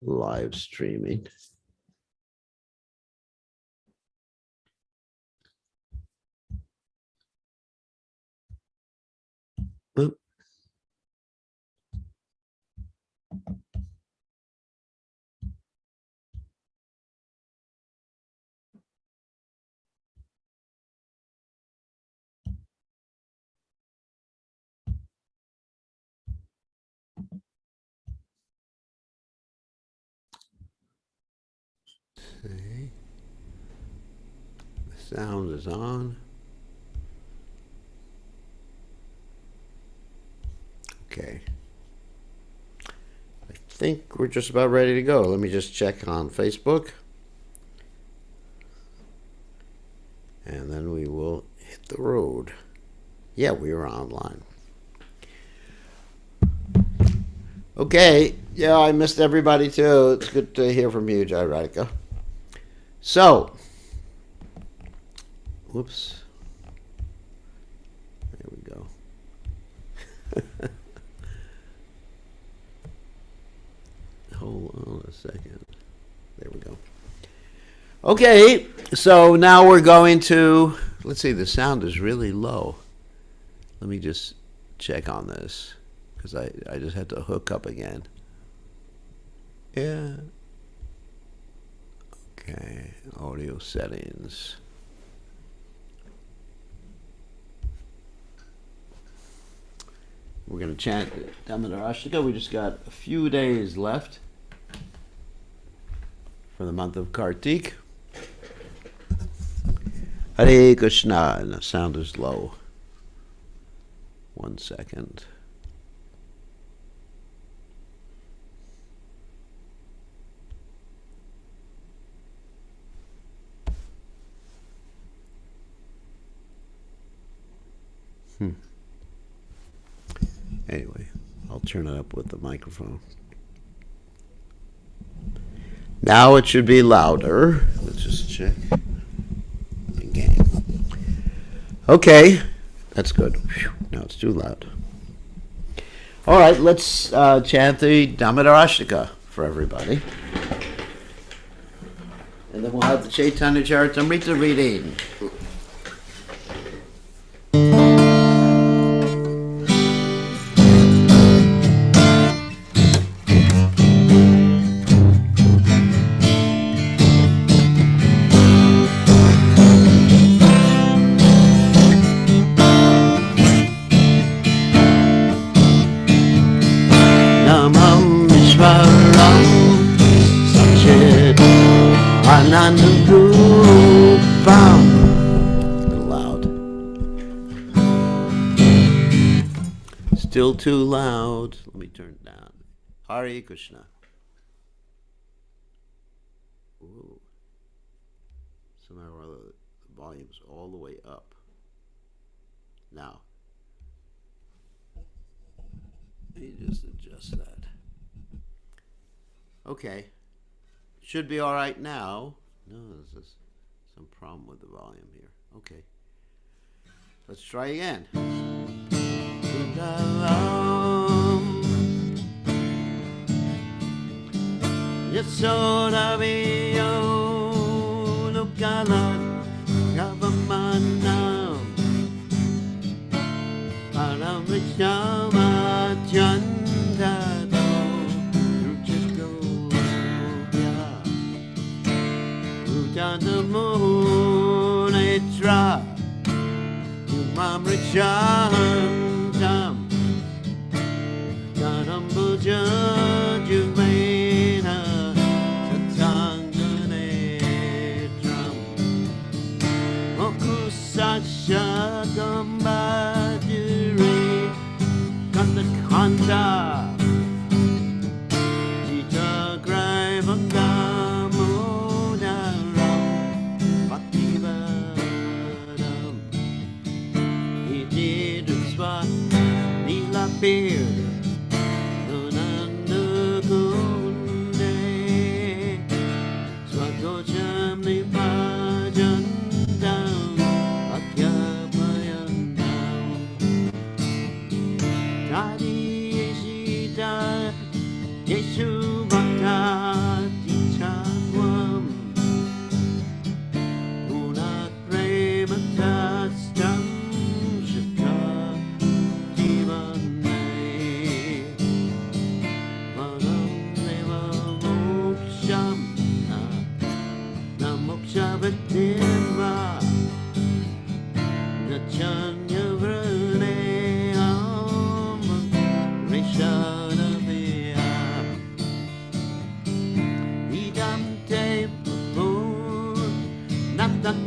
live streaming. Oop. Okay. The sound is on. Okay. I think we're just about ready to go. Let me just check on Facebook. And then we will hit the road. Yeah, we are online. Okay. Yeah, I missed everybody too. It's good to hear from you, Jai Radhika. So, whoops. There we go. Hold on a second. There we go. Okay, so now we're going to, let's see, the sound is really low. Let me just check on this, because I just had to hook up again. Yeah. Okay, audio settings. We're going to chant Dhammadarashtika. We just got a few days left for the month of Kartik. Hare Krishna, and the sound is low. 1 second. Anyway, I'll turn it up with the microphone. Now it should be louder. Let's just check. Again. Okay, that's good. Now it's too loud. All right, let's chant the Dhammadarashtika for everybody. And then we'll have the Caitanya Caritamrta reading. Still too loud. Let me turn it down. Hare Krishna. Ooh. Somehow or other, the volume's all the way up. Now, let me just adjust that. Okay. Should be all right now. No, there's some problem with the volume here. Okay. Let's try again. Yasoda viyo nukala gavamanam paramrishama chandado ruchagobya rujanamunetra yumamrichandam ganambuja juvena satanganetram mokusashagambadure kandakanda jita graivangamunaram bhaktivadam ididusva lila beard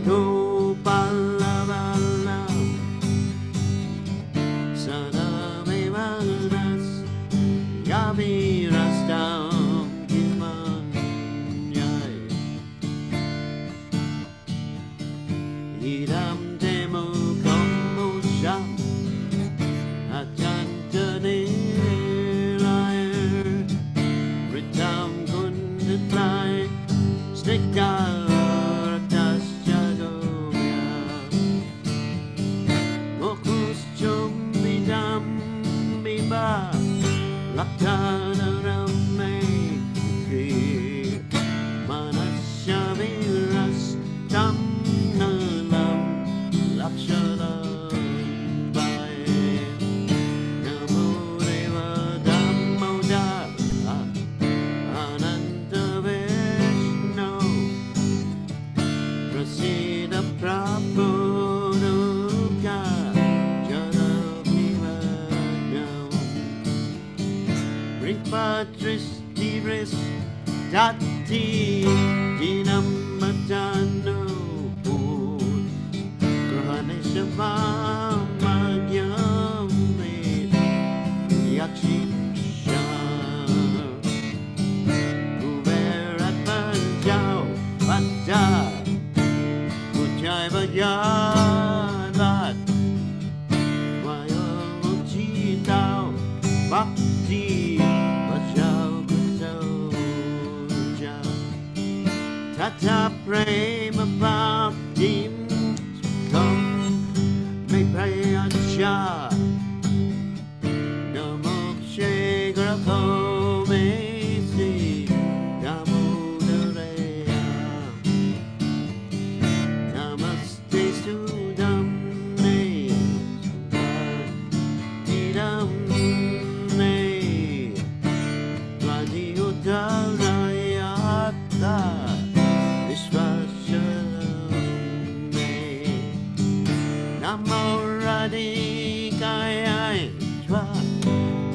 Gopalavala Sadamivanas Yavirastam Gimanyai Idam Demu Kombusham Ajantanilaya Ritam Kundatlai Snikaratasyadomya Mokus Chumbidam Biba Laktanaramay Kri Manasyaviras Tam Nalam Lakshanam Bae Namo Deva Dammodar Ananta Vishnu Prasida Prabhuduka Jadavivadam Ripatris Divris Dati Dinam Matano Pud Grahaneshavam Madhyam Yakshisha Kuberat Panjau Panja Ujjai Vajadat Vayamujitau Bhakti Vajau Kusoja Tata Prema Bhaktim Kam Me Prayacha Namokshe Grako Mesi Damodareya Namaste Sudam Ne Idam Ne Tvadi Udarayata Vishvashalam Ne Namo Radhikayai Tva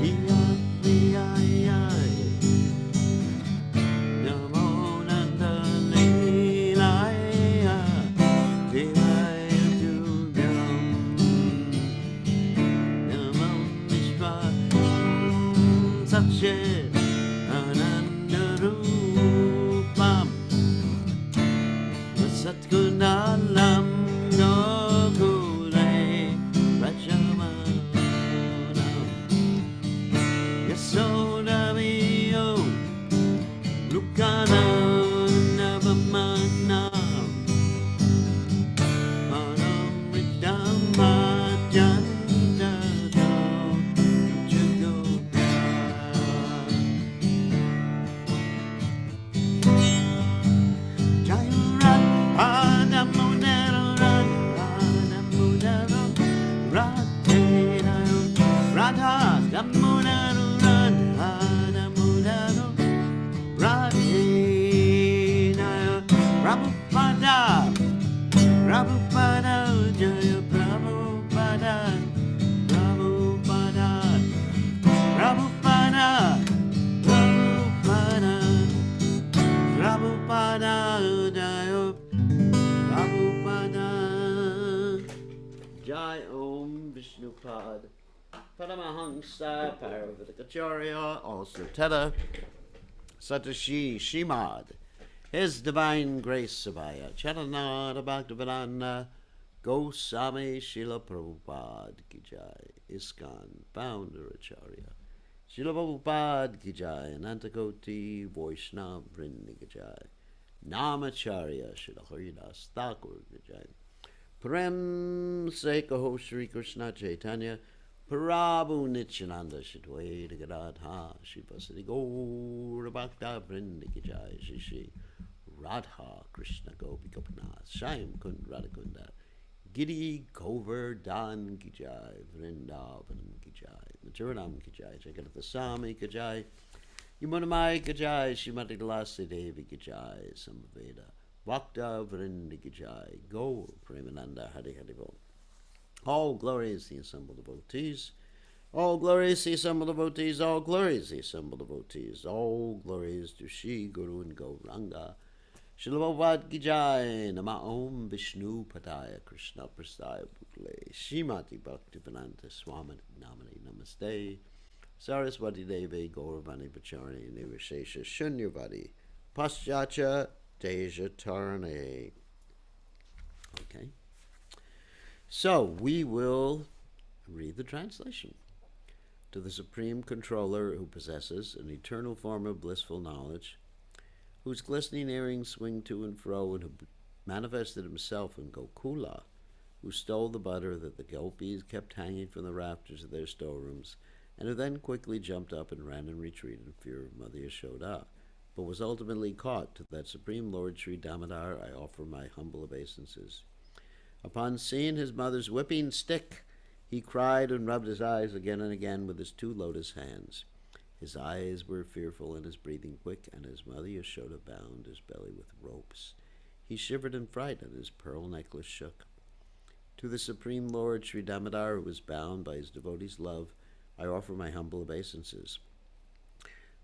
Diyadiyayai Namo Nanda Lilaya Devaya Duryam Namo Vishva Satchit Ananda Rupam Satgunalam Gokule Rajamanam Yasodavio Lukana Navamanam Manam Ridam Majandado Jagopya Jayurat Adamunero Adamunero Radhanayo Radha Damunero Adamunero Radhanayo Prabhupada Prabhupada Jaya Prabhupada Prabhupada Prabhupada Prabhupada Prabhupada Jaya Prabhupada Jai Om Vishnupad Paramahamsa Paravatakacharya also Teta Satashi Shimad His Divine Grace Sabaya Charanada Bhaktivedanta Goswami Srila Prabhupada Ki Jai ISKCON Founder Acharya Srila Prabhupada Ki Jai Anantakoti Vaishnava Vrinda Ki Jai Namacharya Srila Haridas Thakur Ki Jai Prem Se Kaho Shri Krishna Chaitanya Prabhu Nityananda Shadwaita Gadadha Shri Vasadi Gaura Bhakta Vrinda Ki Jai Shri Shri Radha Krishna Gopi Gopinath Shyam Kund Radhakunda Giri Govardhan Ki Jai Vrindavanam Ki Jai Mathuranam Ki Jai Jagannath Swami Ki Jai Yamunamai Ki Jai Srimati Tulasi Devi Ki Jai Samaveda Bhakta Vrinda Ki Jai Gaur Premananda Hari Hari Bol. All glory is the assembled devotees. All glory is the assembled devotees. All glory is the assembled devotees. All glory is to Shri Guru and Gauranga. Srila Prabhupada ki jai. Nama Om Vishnu Padaya Krishna Prasthaya Bhutale Srimati Bhaktivedanta Swami Namani Namaste Saraswati Devi Gauravani Pacharani Nivashesha Shunyavadi Paschacha Deja Tarane. Okay. So we will read the translation. To the Supreme Controller who possesses an eternal form of blissful knowledge, whose glistening earrings swing to and fro, and who manifested himself in Gokula, who stole the butter that the gopis kept hanging from the rafters of their storerooms, and who then quickly jumped up and ran and retreated in fear of Mother Yashoda, but was ultimately caught. To that Supreme Lord Sri Damodar I offer my humble obeisances. Upon seeing his mother's whipping stick, he cried and rubbed his eyes again and again with his two lotus hands. His eyes were fearful and his breathing quick, and his mother Yashoda bound his belly with ropes. He shivered in fright, and his pearl necklace shook. To the Supreme Lord Sri Damodar, who was bound by his devotees' love, I offer my humble obeisances.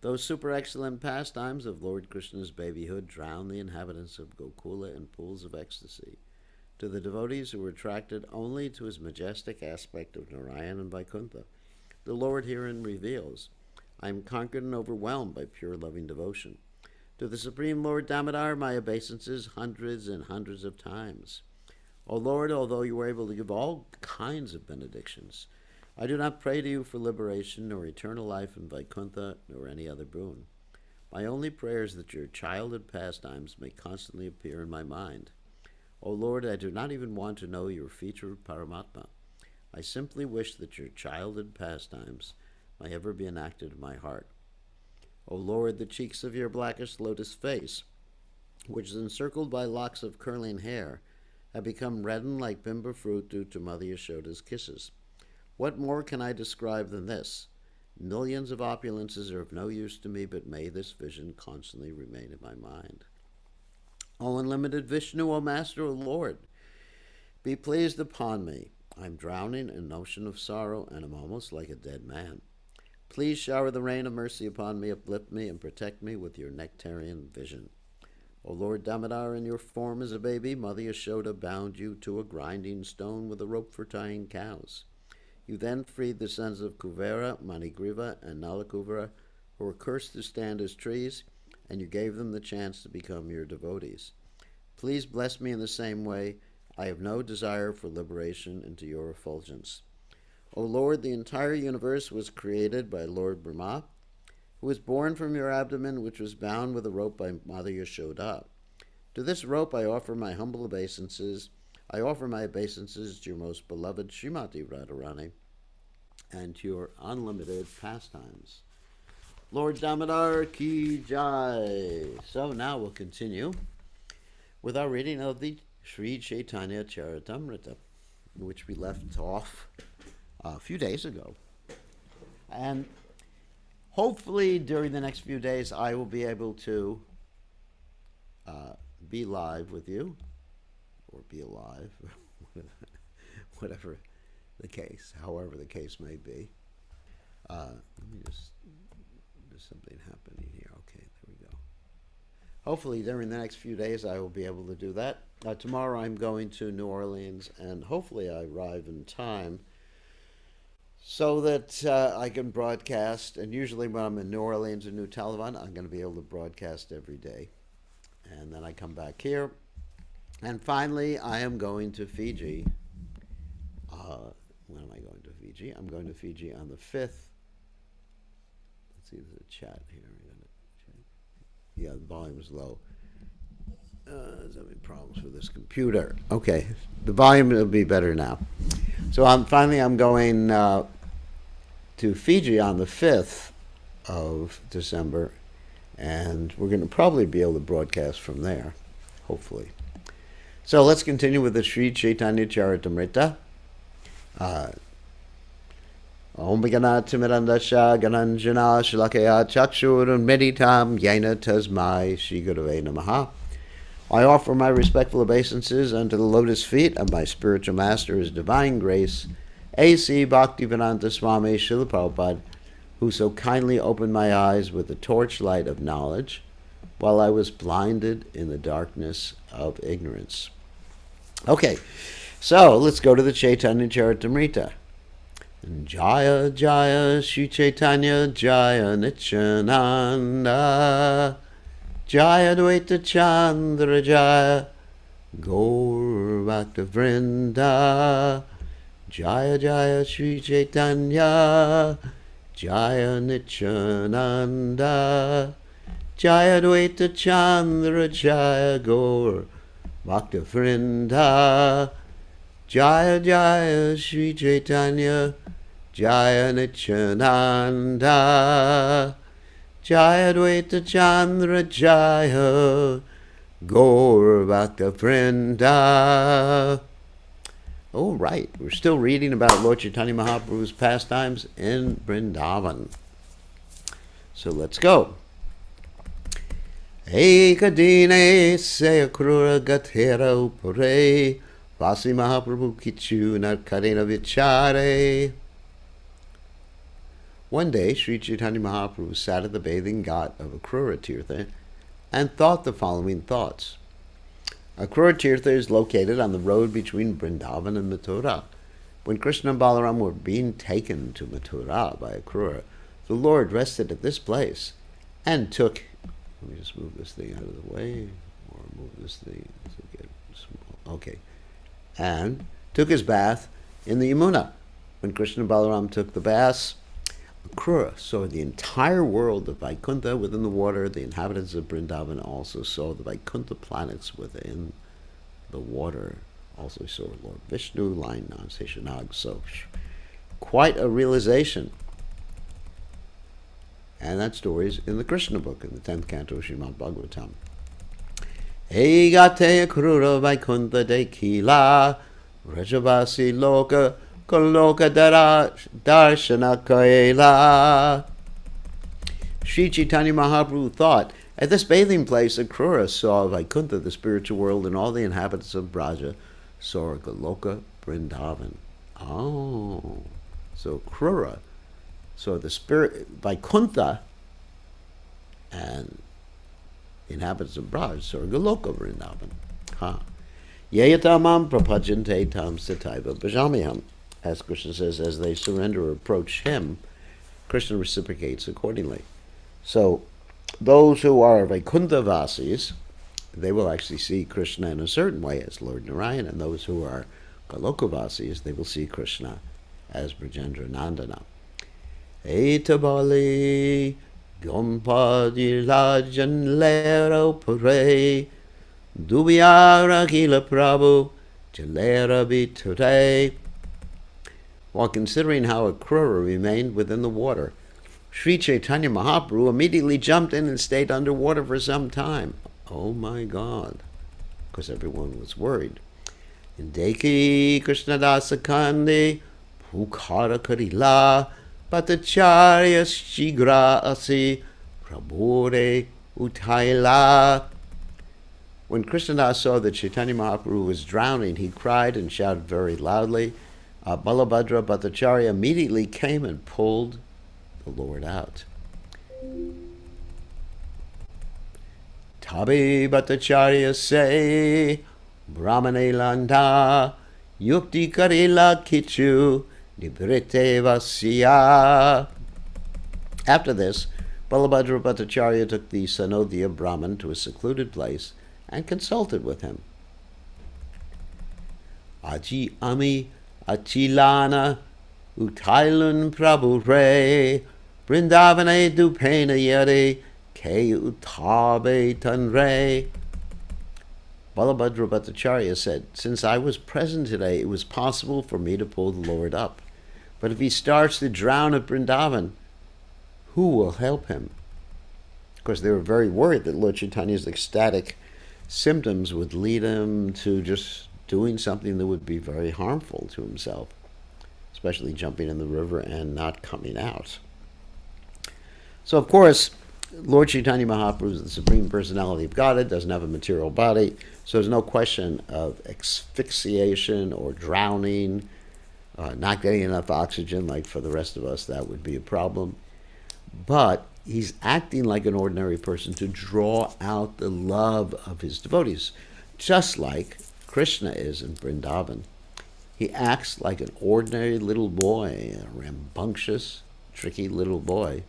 Those super excellent pastimes of Lord Krishna's babyhood drowned the inhabitants of Gokula in pools of ecstasy. To the devotees who were attracted only to his majestic aspect of Narayan and Vaikuntha, the Lord herein reveals, I am conquered and overwhelmed by pure loving devotion. To the Supreme Lord Damodar, my obeisances hundreds and hundreds of times. O Lord, although you were able to give all kinds of benedictions, I do not pray to you for liberation, nor eternal life in Vaikuntha, nor any other boon. My only prayer is that your childhood pastimes may constantly appear in my mind. O Lord, I do not even want to know your feature of Paramatma. I simply wish that your childhood pastimes may ever be enacted in my heart. O Lord, the cheeks of your blackish lotus face, which is encircled by locks of curling hair, have become reddened like bimba fruit due to Mother Yashoda's kisses. What more can I describe than this? Millions of opulences are of no use to me, but may this vision constantly remain in my mind. O unlimited Vishnu, O Master, O Lord, be pleased upon me. I am drowning in an ocean of sorrow, and am almost like a dead man. Please shower the rain of mercy upon me, uplift me, and protect me with your nectarian vision. O Lord Damodar, in your form as a baby, Mother Yashoda bound you to a grinding stone with a rope for tying cows. You then freed the sons of Kuvera, Manigriva, and Nalakuvara, who were cursed to stand as trees, and you gave them the chance to become your devotees. Please bless me in the same way. I have no desire for liberation into your effulgence. O Lord, the entire universe was created by Lord Brahma, who was born from your abdomen, which was bound with a rope by Mother Yashoda. To this rope I offer my humble obeisances. I offer my obeisances to your most beloved Srimati Radharani and to your unlimited pastimes. Lord Damodar ki jai. So now we'll continue with our reading of the Sri Caitanya Caritamrta, which we left off a few days ago. And hopefully during the next few days I will be able to be live with you, or be alive, whatever the case, however the case may be. Let me just, there's something happening here. Okay, there we go. Hopefully during the next few days I will be able to do that. Tomorrow I'm going to New Orleans, and hopefully I arrive in time so that I can broadcast. And usually when I'm in New Orleans or New Taliban, I'm going to be able to broadcast every day. And then I come back here. And finally, I am going to Fiji. When am I going to Fiji? I'm going to Fiji on the 5th. Let's see, there's a chat here. Yeah, the volume's low. There's having problems with this computer. Okay, the volume will be better now. So finally, I'm going to Fiji on the 5th of December, and we're going to probably be able to broadcast from there, hopefully. So let's continue with the Sri Caitanya Caritamrta. Om Viganatimirandasha Gananjana Shalakaya Chakshur Meditam Yena Tasmai Shri Gurave Namaha. I offer my respectful obeisances unto the lotus feet of my spiritual master, His Divine Grace, A.C. Bhaktivedanta Swami Srila Prabhupada, who so kindly opened my eyes with the torchlight of knowledge, while I was blinded in the darkness of ignorance. Okay, so let's go to the Caitanya Caritamrta. Jaya Jaya Shri Caitanya Jaya Nityananda Jaya Dvaita Chandra Jaya Gaur Bhakta Vrinda Jaya Jaya Shri Caitanya Jaya Nityananda Jaya Dvaita Chandra Jaya Gaur Bhakta Vrinda Jaya Jaya Shri Caitanya Jaya Nityananda Jaya Dvaita Chandra Jaya Gaur Bhakta Vrinda. Oh, right. We're still reading about Lord Chaitanya Mahaprabhu's pastimes in Vrindavan. So let's go. Ekadine se akrura gatera upare Vasi Mahaprabhu kichu narkarena vichare. One day, Sri Chaitanya Mahaprabhu sat at the bathing ghat of Akrura Tirtha and thought the following thoughts. Akrura Tirtha is located on the road between Vrindavan and Mathura. When Krishna and Balaram were being taken to Mathura by Akrura, the Lord rested at this place and took... Let me just move this thing out of the way, or move this thing to get small. Okay. And took his bath in the Yamuna. When Krishna and Balaram took the baths, Akrura saw the entire world of Vaikuntha within the water. The inhabitants of Vrindavan also saw the Vaikuntha planets within the water. Also saw Lord Vishnu lying on Seshanag. So quite a realization. And that story is in the Krishna book, in the 10th canto of Srimad Bhagavatam. Egate Akrura Vaikuntha Dekila Rajavasi Loka Kaloka Darshana Kaila. Sri Chaitanya Mahaprabhu thought, at this bathing place, Akrura saw Vaikuntha, the spiritual world, and all the inhabitants of Braja saw Goloka Vrindavan. Oh, so Akrura saw the spirit, Vaikuntha, and the inhabitants of Braj saw Goloka Vrindavan. Yeyatamam prapajante tam sataiva bhajamiham. As Krishna says, as they surrender or approach him, Krishna reciprocates accordingly. So, those who are Vaikuntha Vasis, they will actually see Krishna in a certain way as Lord Narayan, and those who are Goloka Vasis, they will see Krishna as Brajendra Nandana. Etabali Gompadi Lajan Lero Pare Dubiyara Gila Prabhu Jalera Biture. While considering how Akrura remained within the water, Sri Chaitanya Mahaprabhu immediately jumped in and stayed underwater for some time. Oh my God, because everyone was worried. Indeki Krishnadasa Kandi Pukhara Karila Bhattacharya Shigra Asi Prabhure Utaila. When Krishnadas saw that Chaitanya Mahaprabhu was drowning, he cried and shouted very loudly. Balabhadra Bhattacharya immediately came and pulled the Lord out. Tabi Bhattacharya say, Brahmane Landa, Yukti Karila Kichu, Nibrite Vasya. After this, Balabhadra Bhattacharya took the Sanodhya Brahman to a secluded place and consulted with him. Aji Ami Achilana Utailun Prabhu Re Vrindavane Dupena Yare Ke Utabe Tanre. Balabhadra Bhattacharya said, since I was present today, it was possible for me to pull the Lord up. But if he starts to drown at Vrindavan, who will help him? Of course, they were very worried that Lord Chaitanya's ecstatic symptoms would lead him to just doing something that would be very harmful to himself, especially jumping in the river and not coming out. So, of course, Lord Chaitanya Mahaprabhu is the Supreme Personality of Godhead, doesn't have a material body, so there's no question of asphyxiation or drowning, not getting enough oxygen, like for the rest of us, that would be a problem. But he's acting like an ordinary person to draw out the love of his devotees, just like Krishna is in Vrindavan. He acts like an ordinary little boy, a rambunctious, tricky little boy,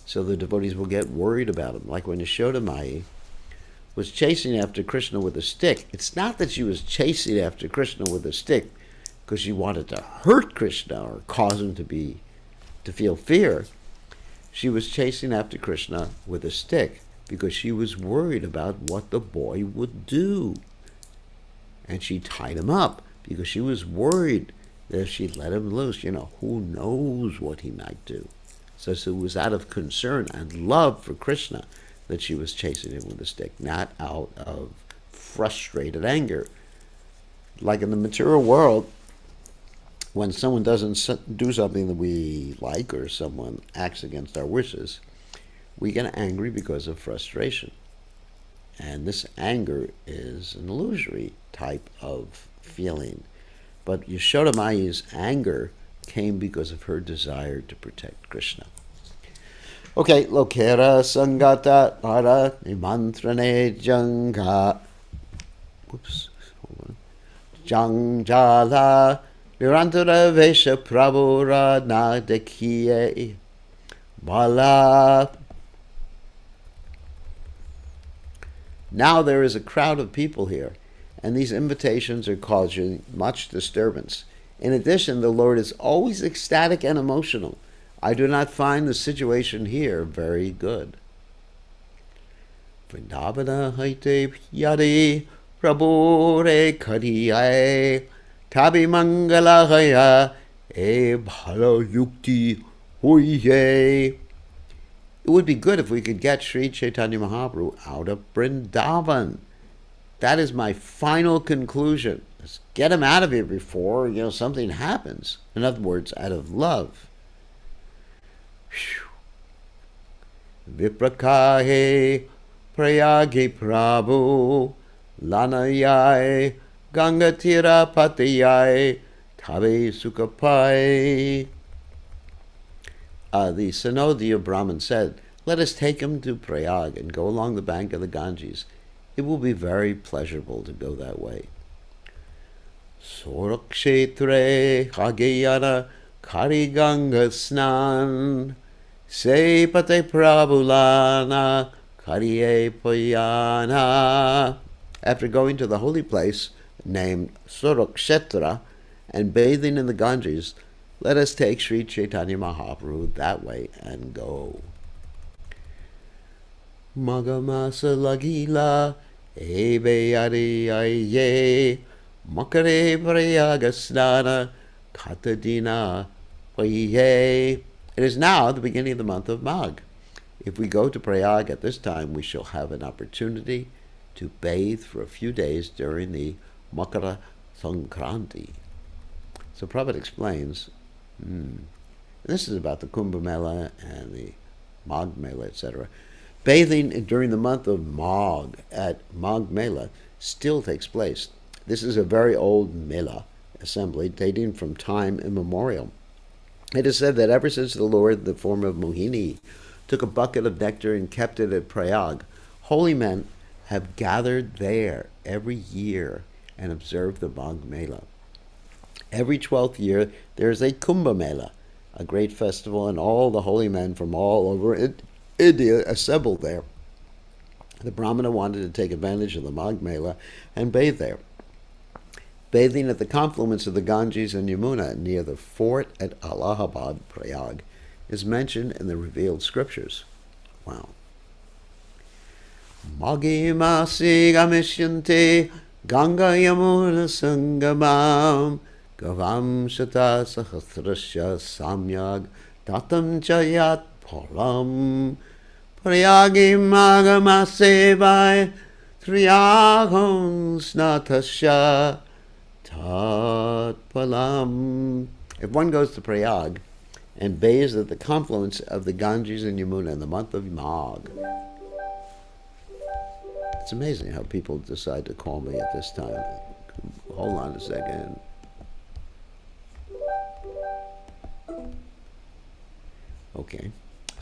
so the devotees will get worried about him. Like when Yashoda Mai was chasing after Krishna with a stick, it's not that she was chasing after Krishna with a stick because she wanted to hurt Krishna or cause him to feel fear. She was chasing after Krishna with a stick because she was worried about what the boy would do. And she tied him up because she was worried that if she let him loose, who knows what he might do. So it was out of concern and love for Krishna that she was chasing him with a stick, not out of frustrated anger. Like in the material world, when someone doesn't do something that we like or someone acts against our wishes, we get angry because of frustration. And this anger is an illusory type of feeling. But Yashoda Mai's anger came because of her desire to protect Krishna. Okay, Lokera Sangata Para Nimantrane Janga. Whoops, hold on. Jangjala Nirantara Vesha Prabhura Nadakiye Bala. Now there is a crowd of people here, and these invitations are causing much disturbance. In addition, the Lord is always ecstatic and emotional. I do not find the situation here very good. Vrindavana haite yadi prabhure kariye tabi mangala haya e bhala yukti huye. It would be good if we could get Sri Chaitanya Mahaprabhu out of Vrindavan. That is my final conclusion. Let's get him out of here before, something happens. In other words, out of love. Viprakahe prayagi prabhu lanayai gangatira patiyai tabe sukapai. The Sanodya Brahmin said, let us take him to Prayag and go along the bank of the Ganges. It will be very pleasurable to go that way. Sorakshetre hageyana kariganga snan se pate prabhulana kariye payana. After going to the holy place named Sorakshetra and bathing in the Ganges, let us take Sri Chaitanya Mahaprabhu that way and go. Magamasa lagila ebe ari aye makare prayagasnana katadina paye. It is now the beginning of the month of Magh. If we go to Prayag at this time, we shall have an opportunity to bathe for a few days during the Makara Sankranti. So Prabhupada explains, this is about the Kumbh Mela and the Magh Mela, etc. Bathing during the month of Magh at Magh Mela still takes place. This is a very old Mela assembly dating from time immemorial. It is said that ever since the Lord, in the form of Mohini, took a bucket of nectar and kept it at Prayag, holy men have gathered there every year and observed the Magh Mela. Every 12th year, there is a Kumbh Mela, a great festival, and all the holy men from all over India assembled there. The Brahmana wanted to take advantage of the Magh Mela and bathe there. Bathing at the confluence of the Ganges and Yamuna near the fort at Allahabad, Prayag, is mentioned in the revealed scriptures. Wow. Maghi masi gamishyante Ganga Yamuna Sangamam Gavam Shata Sahasrasya Samyag Tatam Chayat Param Prayagi Magamasevai Triyagam Snatasya Tat Palam. If one goes to Prayag and bathes at the confluence of the Ganges and Yamuna in the month of Magh, it's amazing how people decide to call me at this time. Hold on a second. Okay.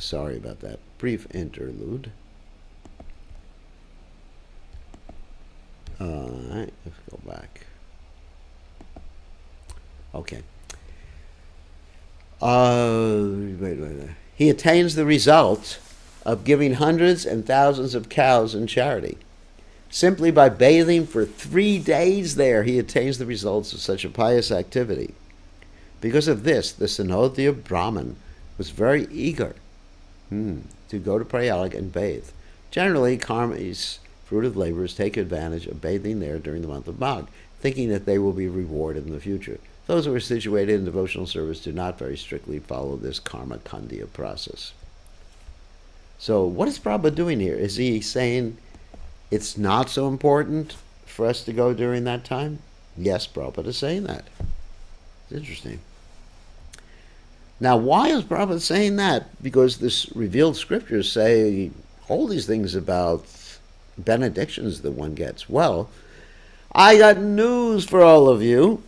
Sorry about that brief interlude. Alright, let's go back. Okay. Wait. He attains the result of giving hundreds and thousands of cows in charity. Simply by bathing for 3 days there, he attains the results of such a pious activity. Because of this, the Sanodhya Brahmin was very eager to go to Prayag and bathe. Generally, karmis, fruitive laborers, take advantage of bathing there during the month of Magh, thinking that they will be rewarded in the future. Those who are situated in devotional service do not very strictly follow this karma kandya process. So what is Prabhupada doing here? Is he saying it's not so important for us to go during that time? Yes, Prabhupada is saying that. It's interesting. Now, why is Prabhupada saying that? Because this revealed scriptures say all these things about benedictions that one gets. Well, I got news for all of you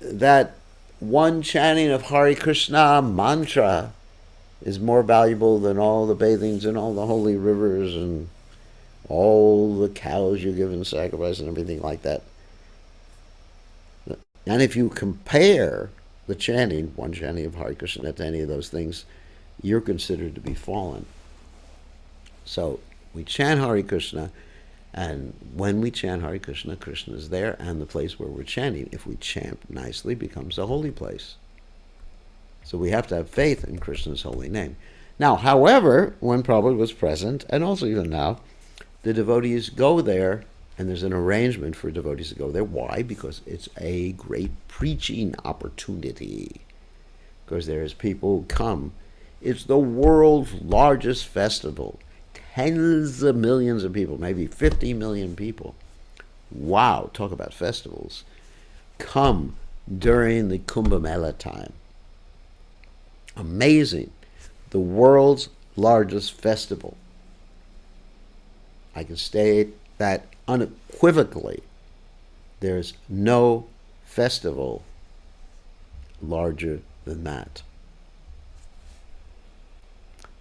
that one chanting of Hare Krishna mantra is more valuable than all the bathings in all the holy rivers and all the cows you give in sacrifice and everything like that. And if you compare the chanting, one chanting of Hare Krishna to any of those things, you're considered to be fallen. So we chant Hare Krishna, and when we chant Hare Krishna, Krishna is there, and the place where we're chanting, if we chant nicely, becomes a holy place. So we have to have faith in Krishna's holy name. Now, however, when Prabhupada was present, and also even now, the devotees go there, and there's an arrangement for devotees to go there. Why? Because it's a great preaching opportunity. Because there's people who come. It's the world's largest festival. Tens of millions of people, maybe 50 million people. Wow, talk about festivals. Come during the Kumbh Mela time. Amazing. The world's largest festival. I can state that unequivocally. There's no festival larger than that.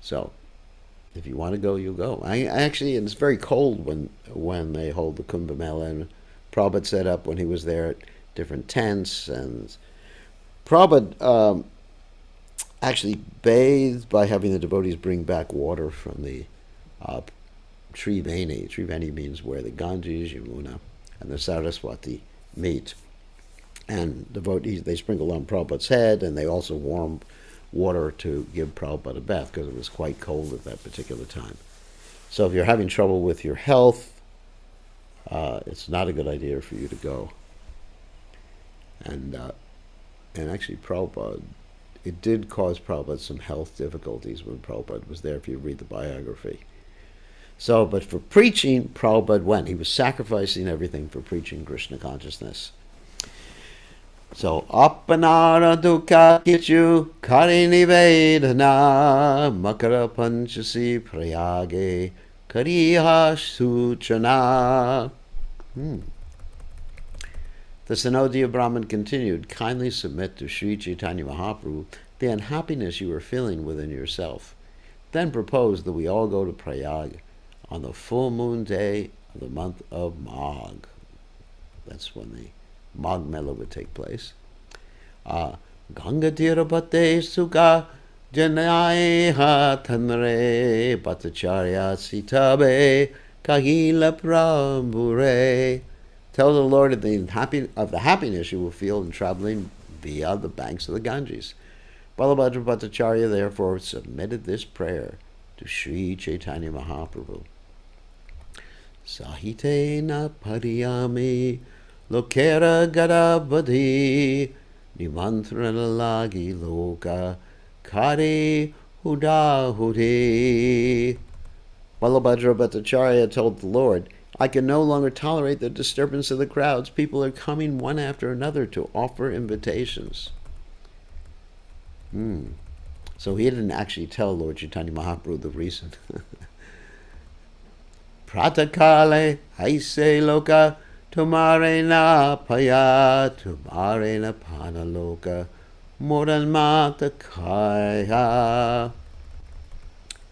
So, if you want to go, you go. Actually, it's very cold when they hold the Kumbh Mela, and Prabhupada set up when he was there different tents, and Prabhupada actually bathed by having the devotees bring back water from the Triveni. Triveni means where the Ganges, Yamuna, and the Saraswati meet. And devotees, they sprinkle on Prabhupada's head, and they also warm water to give Prabhupada a bath because it was quite cold at that particular time. So if you're having trouble with your health, it's not a good idea for you to go. And actually Prabhupada, it did cause Prabhupada some health difficulties when Prabhupada was there, if you read the biography. So, but for preaching, Prabhupada went. He was sacrificing everything for preaching Krishna consciousness. So, Apanara dukkha kichu kari nivedana makara panchasi prayage kariha suchana. The Sanodhya Brahmin continued, kindly submit to Sri Caitanya Mahaprabhu the unhappiness you are feeling within yourself. Then propose that we all go to Prayag on the full moon day of the month of Magh. That's when the Magh Mela would take place. Ganga tirapate sukha janaiha tanre bhattacharya sitabe kahila prabhure. Tell the Lord of the happiness you will feel in traveling via the banks of the Ganges. Balabhadra Bhattacharya therefore submitted this prayer to Sri Caitanya Mahaprabhu. Sahitena pariyami lokera gadabadhi nimantrana lagi loka kari hudahudi. Balabhadra Bhattacharya told the Lord, I can no longer tolerate the disturbance of the crowds. People are coming one after another to offer invitations. So he didn't actually tell Lord Chaitanya Mahaprabhu the reason. Pratakale aise loka tumare na paya tumare na pana loka moran mata kaya.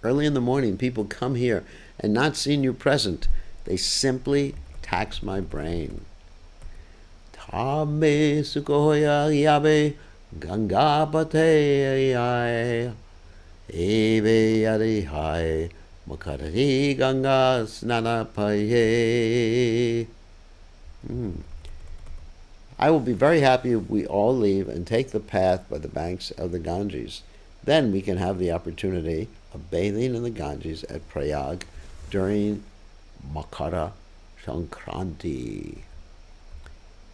Early in the morning, people come here and not seeing you present, they simply tax my brain. Tame sukoya yabe ganga pate ai ebe yari hai makari ganga snana paye. I will be very happy if we all leave and take the path by the banks of the Ganges. Then we can have the opportunity of bathing in the Ganges at Prayag during Makara Sankranti.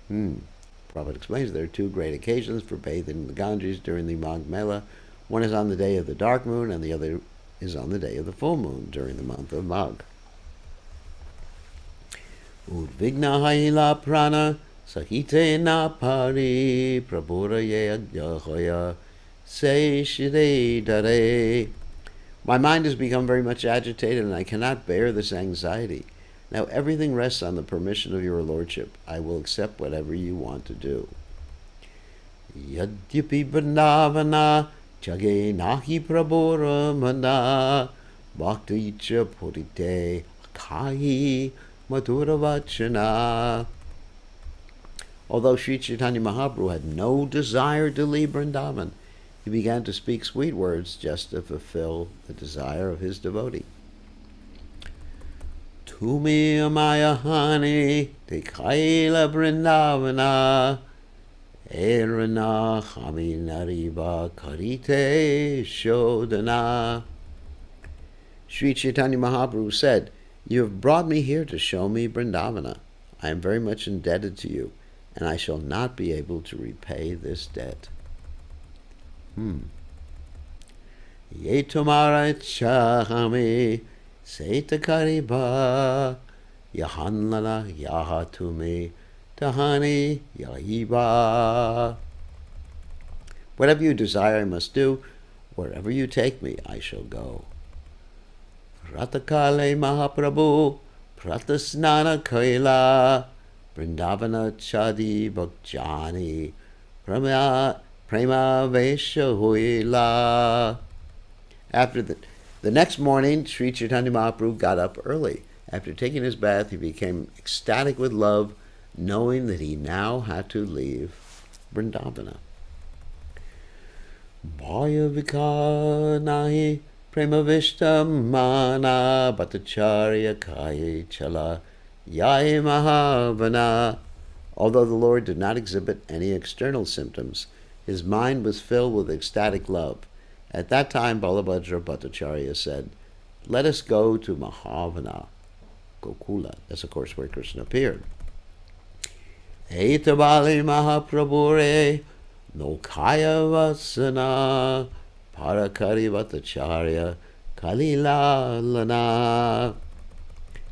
Prabhupada explains there are two great occasions for bathing in the Ganges during the Magh Mela. One is on the day of the dark moon, and the other is on the day of the full moon during the month of Magh. Udvigna haila prana Sakite na pari prabhura yahoya se shire dare. My mind has become very much agitated, and I cannot bear this anxiety. Now everything rests on the permission of your lordship. I will accept whatever you want to do. Yadyapi Vrindavana jage nahi prabhura mana bhakti cha purite akahi madhura vachana. Although Sri Chaitanya Mahaprabhu had no desire to leave Vrindavan, he began to speak sweet words just to fulfill the desire of his devotee. Tumi amaya hani dekaila Vrindavana erana chami nariba karite shodana. Sri Chaitanya Mahaprabhu said, "You have brought me here to show me Vrindavana. I am very much indebted to you, and I shall not be able to repay this debt." Ye tumara chahame seta kariba yahanlana yahatume tahani yahiba. Whatever you desire I must do. Wherever you take me, I shall go. Pratakale Mahaprabhu pratasnana kaila Vrindavana chadi bhakjani prema vesha huila. After the next morning, Sri Chaitanya Mahaprabhu got up early. After taking his bath, he became ecstatic with love, knowing that he now had to leave Vrindavana. Bhaya vika nahi prema vishta mana bhattacharya kaye chala Yai Mahavana. Although the Lord did not exhibit any external symptoms, his mind was filled with ecstatic love. At that time, Balabhadra Bhattacharya said, "Let us go to Mahavana, Gokula." That's, of course, where Krishna appeared. Etabali Mahaprabhure Nokaya Vasana Parakari Bhattacharya Kalila Lana.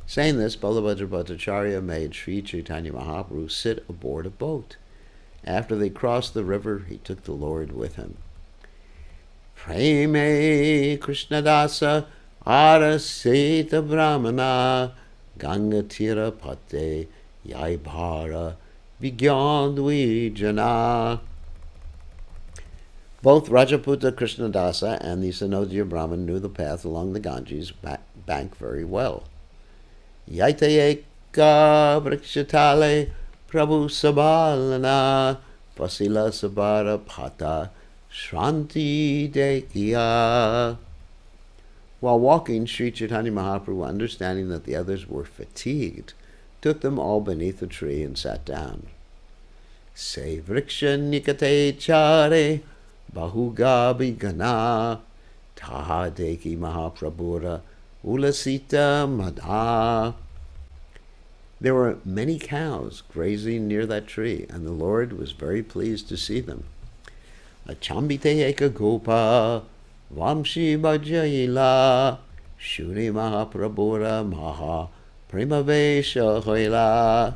Saying this, Balabhadra Bhattacharya made Sri Chaitanya Mahaprabhu sit aboard a boat. After they crossed the river, he took the Lord with him. Preme Krishnadasa Araseta Brahmana Ganga Tira Pate Yaibhara Vigyandwijana. Both Rajaputa Krishnadasa and the Sanodya Brahman knew the path along the Ganges bank very well. Yaitayeka Vrikshatale Prabhu Sabalana Vasila Sabara Pata Shranti Dekiya. While walking, Sri Chaitanya Mahaprabhu, understanding that the others were fatigued, took them all beneath a tree and sat down. Se Vriksha Nikate Chare Bahugabi Gana Taha Deki Mahaprabhura Ulasita Madha. There were many cows grazing near that tree, and the Lord was very pleased to see them. Achambite Eka Gopa Vamshi Bhajaila Shuni Mahaprabhura Maha Primavesha Hoila.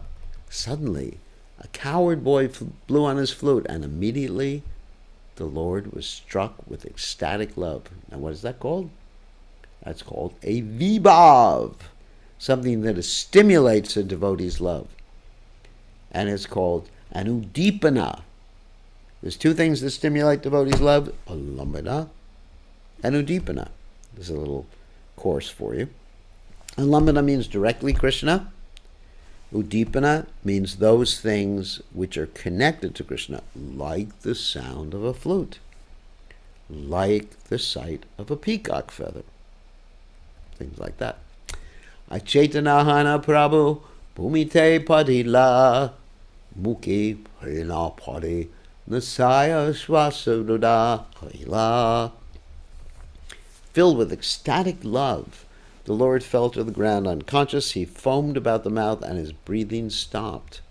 Suddenly, a coward boy blew on his flute, and immediately the Lord was struck with ecstatic love. Now, what is that called? That's called a vibhav, something that stimulates a devotee's love. And it's called anudipana. There's two things that stimulate devotees' love, alambana and udipana. There's a little course for you. Anlamana means directly Krishna. Udipana means those things which are connected to Krishna, like the sound of a flute, like the sight of a peacock feather, things like that. Achetana Prabhu Bhumite Padila Muki Prina Padi Nasaya Swasaduda Kaila. Filled with ecstatic love, the Lord fell to the ground unconscious. He foamed about the mouth and his breathing stopped.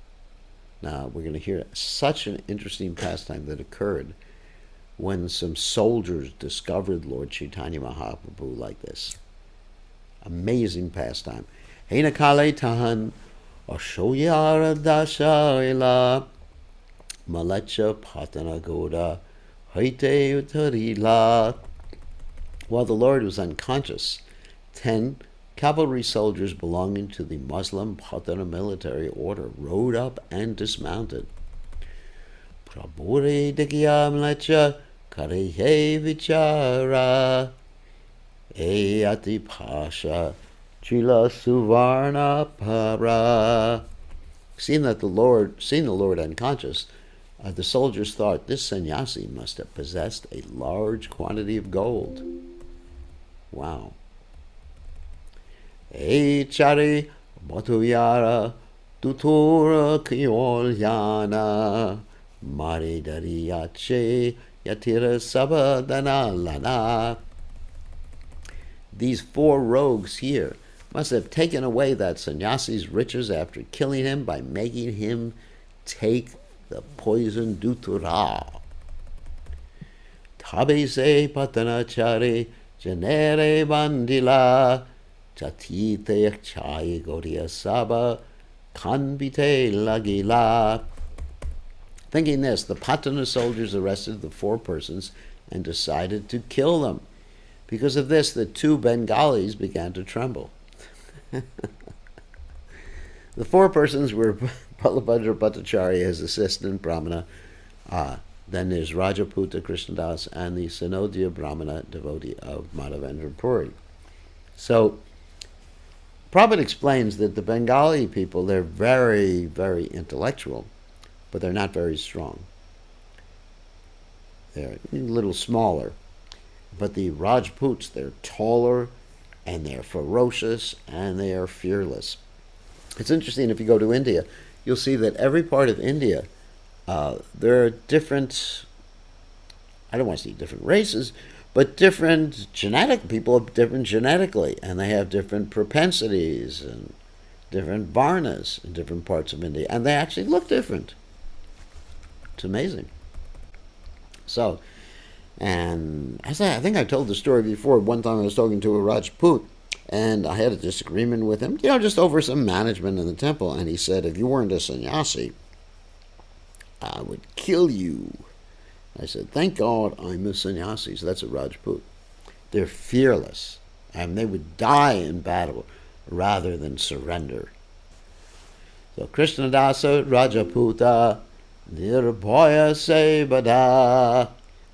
Now, we're going to hear such an interesting pastime that occurred when some soldiers discovered Lord Chaitanya Mahaprabhu like this. Amazing pastime. Hena kale tahan ashoyara dashaila malacha patana goda haite utarila. While the Lord was unconscious, 10 cavalry soldiers belonging to the Muslim Patana military order rode up and dismounted. Prabhure digyam lecha karehe vichara Eati pasha chila suvarna para. Seeing the Lord unconscious, the soldiers thought this sannyasi must have possessed a large quantity of gold. Wow. E chari matuyara tutura kyolyana mari dariyache yatira sabadana lana. These 4 rogues here must have taken away that sannyasi's riches after killing him by making him take the poison dutura. Tabe se patanachari janere bandila Chatite chai goria saba kanbite lagila. Thinking this, the Patana soldiers arrested the 4 persons and decided to kill them. Because of this, the 2 Bengalis began to tremble. The 4 persons were Balabhadra Bhattacharya, his assistant Brahmana. Then there's Rajaputa Krishnadas and the Sanodya Brahmana devotee of Madhavendra Puri. So, Prabhupada explains that the Bengali people, they're very, very intellectual, but they're not very strong. They're a little smaller. But the Rajputs, they're taller, and they're ferocious, and they are fearless. It's interesting, if you go to India, you'll see that every part of India, there are different, I don't want to say different races, but different genetic people are different genetically, and they have different propensities and different varnas in different parts of India, and they actually look different. It's amazing. So, and as I think I told the story before, one time I was talking to a Rajput, and I had a disagreement with him, just over some management in the temple, and he said, if you weren't a sannyasi, I would kill you. I said, thank God I'm a sannyasi. So that's a Rajput. They're fearless, and they would die in battle rather than surrender. So Krishnadasa Rajaputa Nirbhaya se bada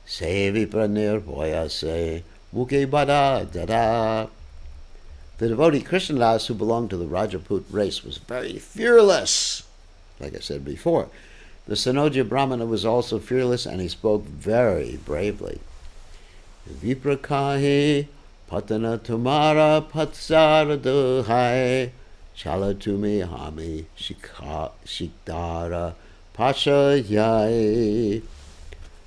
se vipra nirbhaya se muke bada dada. The devotee Krishnadas, who belonged to the Rajaput race, was very fearless, like I said before. The Sanodya Brahmana was also fearless, and he spoke very bravely. Viprakahi patana tumara patsara duhai chala tumi hami shikdara pasha yai.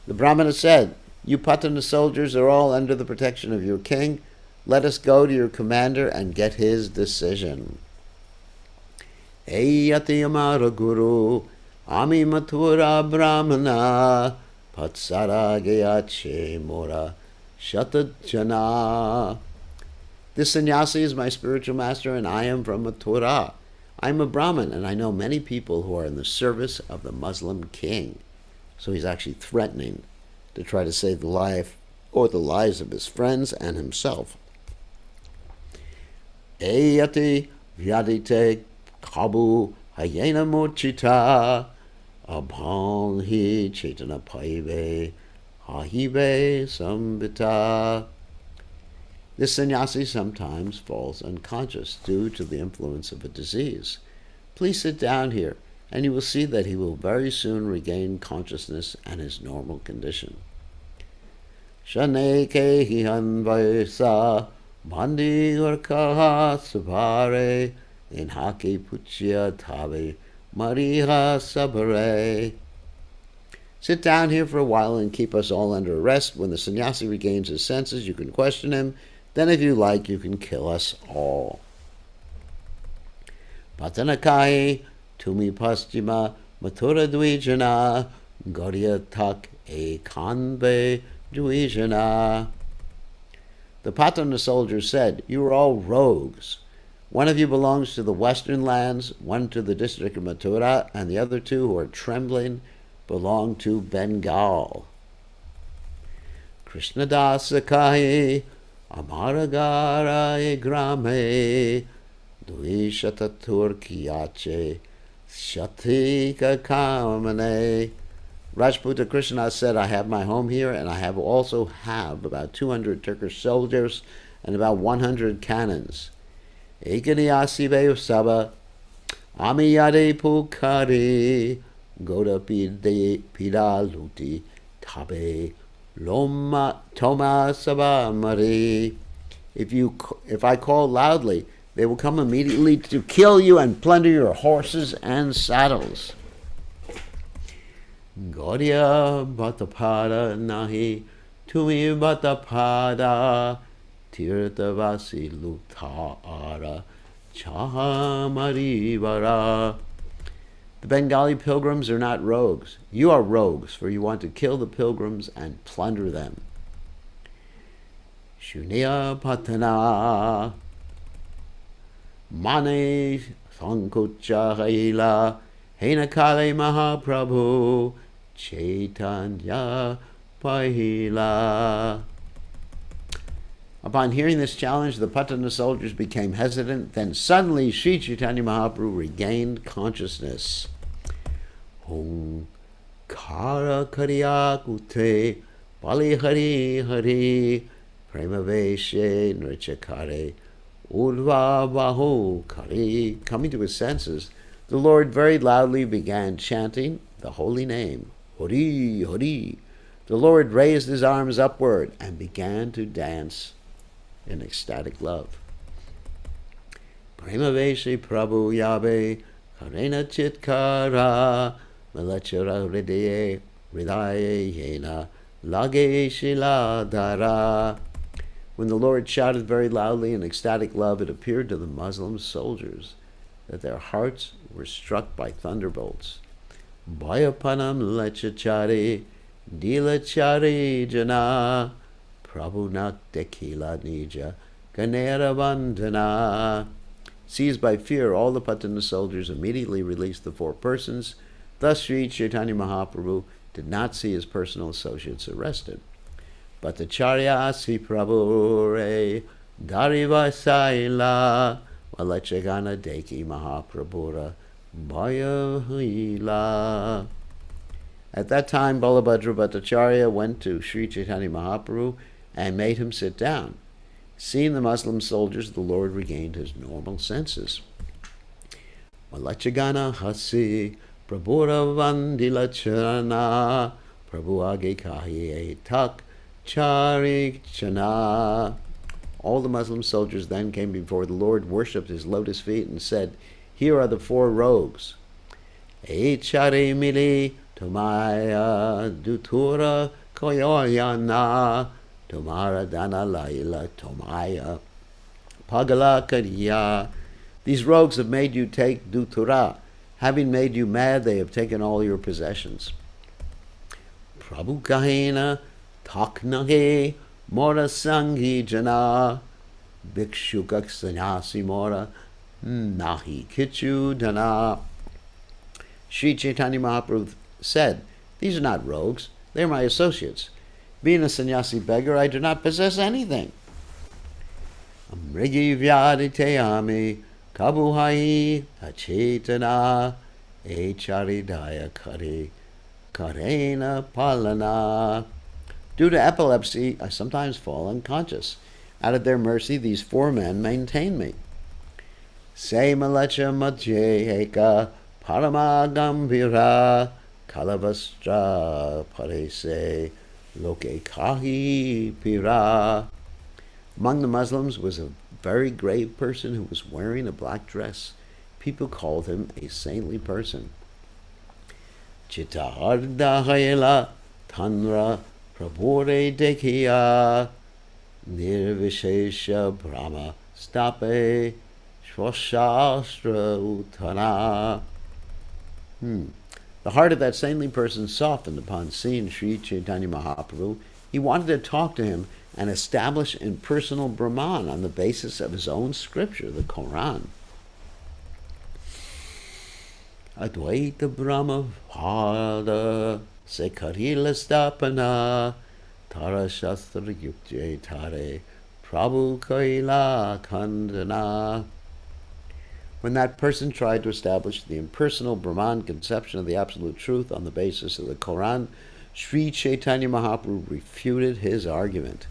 The Brahmana said, you Patana soldiers are all under the protection of your king. Let us go to your commander and get his decision. Eyati amara guru Ami Mathura Brahmana Patsara Gayache Mora Shatajana. This sannyasi is my spiritual master, and I am from Mathura. I am a Brahmin, and I know many people who are in the service of the Muslim king. So he's actually threatening to try to save the life or the lives of his friends and himself. Eyati Vyadite Kabu Hayena Mochita Abhang hi Chaitanya Paive Hahive Sambita. This sannyasi sometimes falls unconscious due to the influence of a disease. Please sit down here, and you will see that he will very soon regain consciousness and his normal condition. Shane ke hihan vaisa mandi urkaha subhare in haki puchya tabe mariha sabare. Sit down here for a while and keep us all under arrest. When the sannyasi regains his senses, you can question him. Then, if you like, you can kill us all. Patanakai tumi paschima mathura dvijana gauriya tak e kanbe dvijana. The Patana soldiers said, "You are all rogues. One of you belongs to the western lands, one to the district of Mathura, and the other two, who are trembling, belong to Bengal." Krishnadasa Kai Amaragara Grame Duishata Turkiyache Shatika Kamane. Rajputa Krishna said, "I have my home here, and I also have about 200 Turkish soldiers and about 100 cannons. Ekadiyasi Saba Amiyade Pukari Goda Pidaluti Tabe Loma Toma Saba Mari." If I call loudly, they will come immediately to kill you and plunder your horses and saddles. Gaudiya Bhatapada Nahi Tumi Bhatapada Tirthavasi Luktara Chahamarivara. The Bengali pilgrims are not rogues. You are rogues, for you want to kill the pilgrims and plunder them. Shunya Patana Mane Sankucha Haila Henakale Mahaprabhu Caitanya Pahila. Upon hearing this challenge, the Patana soldiers became hesitant. Then suddenly Sri Caitanya Mahaprabhu regained consciousness. Om Kara Kariyakute Bali Hari Hari Premaveshe Nrichakare Udva Bahu Kari. Coming to his senses, the Lord very loudly began chanting the holy name, Hari Hari. The Lord raised his arms upward and began to dance in ecstatic love. Premaveshe Prabhu Yabe Karena Chitkara Malachara Hridaye Hridaye Yena Lage Shiladara. When the Lord shouted very loudly in ecstatic love, it appeared to the Muslim soldiers that their hearts were struck by thunderbolts. Bayapanam lechachari dilachari jana Prabhu nak dekila nija ganera vandana. Seized by fear, all the Patana soldiers immediately released the four persons. Thus Sri Chaitanya Mahaprabhu did not see his personal associates arrested. But the Charyasi Prabhu re Darivasaila Valachagana Deki Mahaprabhura Bhayahila. At that time, Balabhadra Bhattacharya went to Sri Chaitanya Mahaprabhu and made him sit down. Seeing the Muslim soldiers, the Lord regained his normal senses. Malachagana Hasi Prabhura Vandilacharana Prabhu Age Kahi Tak Charik Chana. All the Muslim soldiers then came before the Lord, worshipped his lotus feet, and said, "Here are the four rogues. Echare mili tomaya dutura koyoyana tomara dana laila tomaya pagala kariya." These rogues have made you take dutura. Having made you mad, they have taken all your possessions. Prabhu kahena taknahe mora sanghi jana bhikshukak sannyasi mora nahi kichu dana. Sri Chaitanya Mahaprabhu said, "These are not rogues, they are my associates. Being a sannyasi beggar, I do not possess anything." Amrigi vyaditeyami kabuhai achetana echaridaya kare karena palana. Due to epilepsy, I sometimes fall unconscious. Out of their mercy, these four men maintain me. Se malacha madhya eka parama gambira kalavastra parese loke kahi pira. Among the Muslims was a very grave person who was wearing a black dress. People called him a saintly person. Chitta Haila Tanra Prabhure Dekhiya Nirvishesha Brahma Stape Shvashastra Uttara. The heart of that saintly person softened upon seeing Sri Chaitanya Mahaprabhu. He wanted to talk to him and establish impersonal Brahman on the basis of his own scripture, the Quran. Advaita Brahma Pada Sekarila Stapana Tara Shastra Yukje Tare Prabhu Kaila Kandana. When that person tried to establish the impersonal Brahman conception of the absolute truth on the basis of the Quran, Sri Chaitanya Mahaprabhu refuted his argument.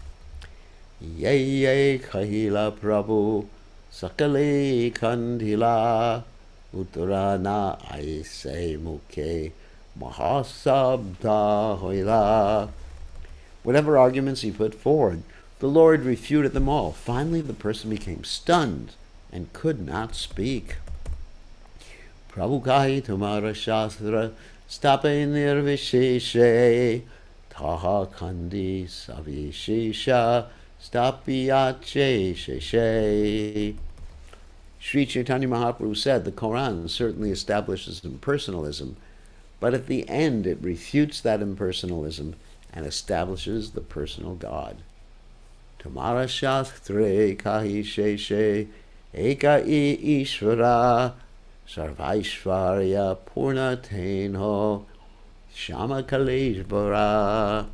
Ye ye kahila Prabhu sakale kandila uttarana aise mukhe mahasabda hoila. Whatever arguments he put forward, the Lord refuted them all. Finally, the person became stunned and could not speak. Prabhu kahi tumara shastra stape nirvisheshe taha kandi savishesha stapiyache sheshe. Sri Chaitanya Mahaprabhu said the Quran certainly establishes impersonalism, but at the end it refutes that impersonalism and establishes the personal God. Tumara shastre kahi sheshe eka ishvara sarvaishvarya purna tenho shama kaleshvara.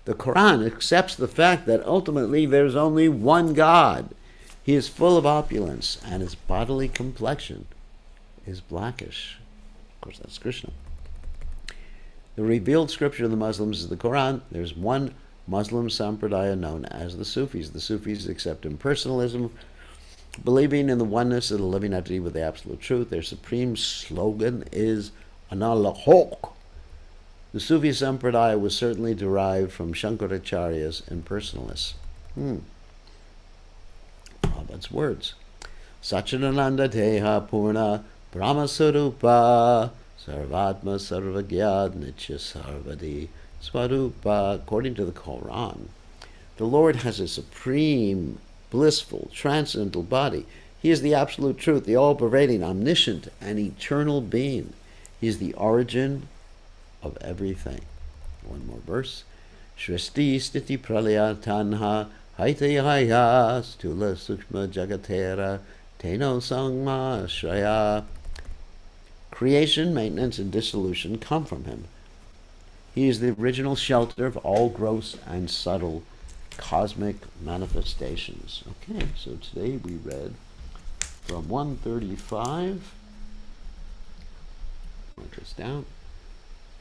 The Quran accepts the fact that ultimately there's only one God. He is full of opulence, and his bodily complexion is blackish. Of course, that's Krishna. The revealed scripture of the Muslims is the Quran. There's one Muslim sampradaya known as the Sufis. The Sufis accept impersonalism, believing in the oneness of the living entity with the absolute truth. Their supreme slogan is Analahok. The Sufi sampradaya was certainly derived from Shankaracharya's impersonalists. Prabhupada's words. Sachidananda Deha Purna Brahma Sarupa Sarvatma Sarvagyad Nitya Sarvadi Swarupa. According to the Quran, the Lord has a supreme, blissful, transcendental body. He is the absolute truth, the all-pervading, omniscient, and eternal being. He is the origin of everything. One more verse. Shresti Stiti Pralaya Tanha Haitayaya Stula Sukshma Jagatera Teno Sangma Shraya. Creation, maintenance, and dissolution come from him. He is the original shelter of all gross and subtle cosmic manifestations. Okay, so today we read from 135, mark this down,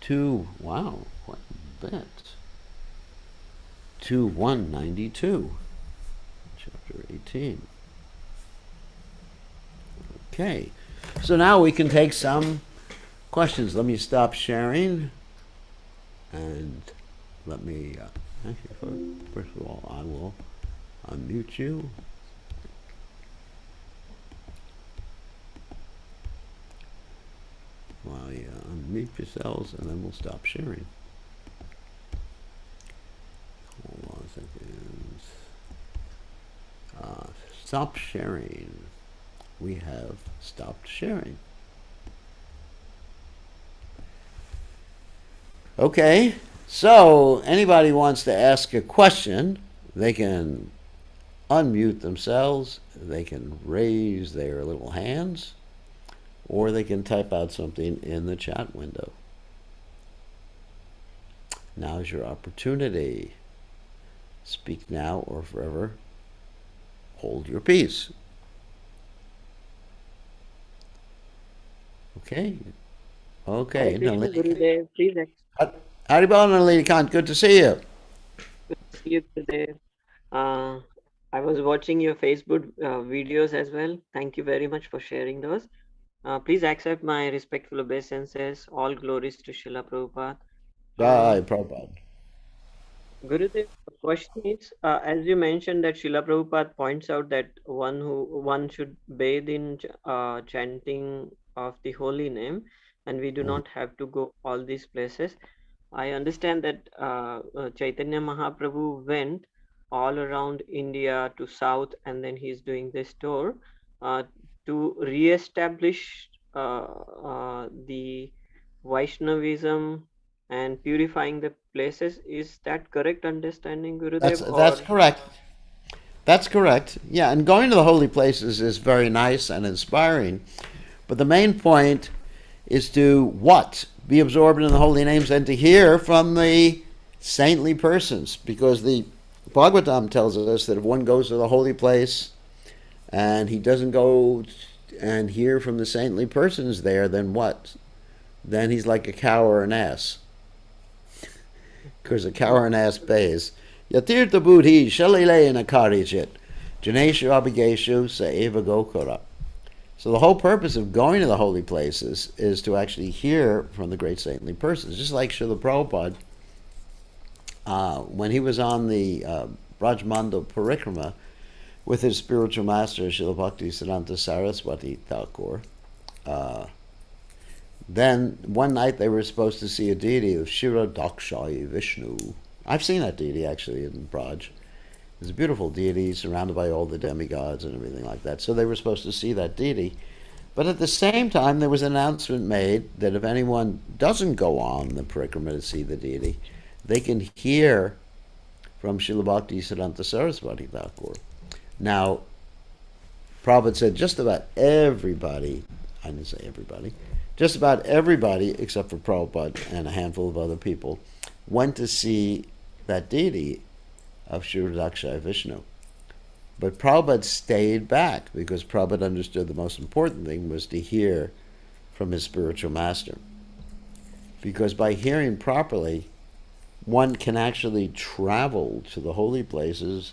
to, wow, quite a bit, to 192, chapter 18. Okay, so now we can take some questions. Let me stop sharing and let me, actually, first of all, I will unmute you. While you unmute yourselves, and then we'll stop sharing. Hold on a second. Stop sharing. We have stopped sharing. Okay, so anybody wants to ask a question, they can unmute themselves, they can raise their little hands, or they can type out something in the chat window. Now's your opportunity. Speak now or forever hold your peace. Okay. Okay. Hare Krishna, Gurudev. Please Haribol, Nalini Kant, good to see you. accept you, Gurudev. Uh, I was watching your Facebook videos as well. Thank you very much for sharing those. Please accept my respectful obeisances. All glories to Srila Prabhupada. Uh, Jai Prabhupada. Gurudev, the question is, as you mentioned that Srila Prabhupada points out that one should bathe in chanting of the holy name, and we do Mhm. not have to go all these places. I understand that Chaitanya Mahaprabhu went all around India to South, and then he's doing this tour uh, to re-establish the Vaishnavism and purifying the places. Is that correct understanding, That's Gurudev? that's Or correct. That's correct. Yeah, and going to the holy places is very nice and inspiring. But the main point is to what? Be absorbed in the holy names and to hear from the saintly persons. Because the Bhagavatam tells us that if one goes to the holy place and he doesn't go and hear from the saintly persons there, then what? Then he's like a cow or an ass. Because a cow or an ass pays. Yatirtha buddhi shalilena karijit. Janeshu abigeshu saeva gokara. So the whole purpose of going to the holy places is to actually hear from the great saintly persons. Just like Srila Prabhupada, when he was on the Brajmanda Parikrama with his spiritual master, Srila Bhakti Siddhanta Saraswati Thakur, uh, then one night they were supposed to see a deity of Shira Dakshai Vishnu. I've seen that deity actually in Braj. It's a beautiful deity surrounded by all the demigods and everything like that. So they were supposed to see that deity. But at the same time, there was an announcement made that if anyone doesn't go on the parikrama to see the deity, they can hear from Srila Bhakti Siddhanta Saraswati Thakur. Now, Prabhupada said just about everybody, I didn't say everybody, just about everybody except for Prabhupada and a handful of other people went to see that deity of Shivadaksha Vishnu. But Prabhupada stayed back because Prabhupada understood the most important thing was to hear from his spiritual master. Because by hearing properly, one can actually travel to the holy places